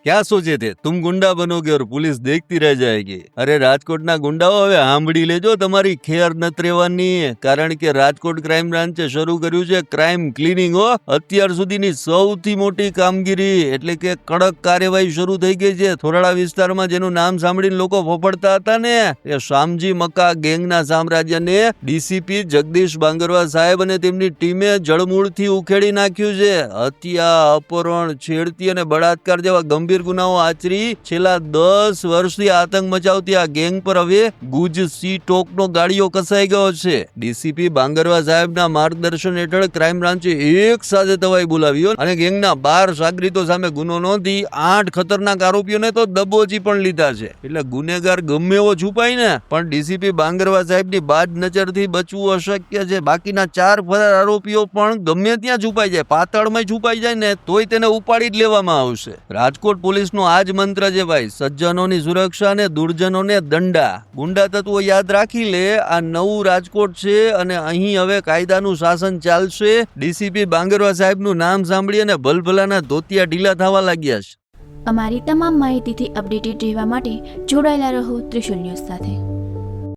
क्या सोचे थे तुम गुंडा बनोगे और पुलिस देखती रह जाएगी? अरे રાજકોટના ગુંડાઓ હવે સાંભળી લેજો, તમારી ખેર નથી રહેવાની, કારણ કે રાજકોટ ક્રાઇમ બ્રાન્ચે શરૂ કર્યું છે ક્રાઇમ ક્લીનિંગ. અત્યાર સુધીની સૌથી મોટી કામગીરી એટલે કે કડક કાર્યવાહી શરૂ થઈ ગઈ છે. થોરાળા વિસ્તારમાં જેનું નામ સાંભળીને લોકો ફફડતા હતા ને, એ શામજી મક્કા ગેંગના સામ્રાજ્યને ડીસીપી જગદીશ બાંગરવા સાહેબ અને તેમની ટીમે જળમૂળથી ઉખેડી નાખ્યું છે. હત્યા, અપહરણ, છેડતી અને બળાત્કાર જેવા ગંભીર ગુનાઓ આચરી છેલ્લા 10 વર્ષથી આતંક મચાવતી આ ગેંગ પર હવે ગુજ સી ટોકનો ગાડીઓ કસાઈ ગયો છે. ડીસીપી બાંગરવા સાહેબના માર્ગદર્શન હેઠળ ક્રાઇમ બ્રાન્ચે એક સાથે તવાઈ બોલાવી અને ગેંગના 12 સાગરીતો સામે ગુનો નોંધી 8 ખતરનાક આરોપીઓને તો દબોચી પણ લીધા છે. એટલે ગુનેગાર ગમે એવો છુપાય ને, પણ ડીસીપી બાંગરવા સાહેબની બાજ નજરથી બચવું અશક્ય છે. બાકીના 4 ફરાર આરોપીઓ પણ ગમે ત્યાં છુપાઈ જાય, પાતાળમાં છુપાઈ જાય ને તોય તેને ઉપાડી જ લેવામાં આવશે. રાજકોટ પોલીસનો આ જ મંત્ર છે ભાઈ, સજ્જનોની સુરક્ષા અને દુર્જનોને દંડા. ગુંડા તત્વો યાદ રાખી લે, આ નવું રાજકોટ છે અને અહીં હવે કાયદાનું શાસન ચાલશે. ડીસીપી બાંગરવા સાહેબનું નામ સાંભળી અને ભલભલાના ધોતિયા ઢીલા થવા લાગ્યા છે. અમારી તમામ માહિતીથી અપડેટેડ રહેવા માટે જોડાયેલા રહો ત્રિશુલ ન્યૂઝ સાથે.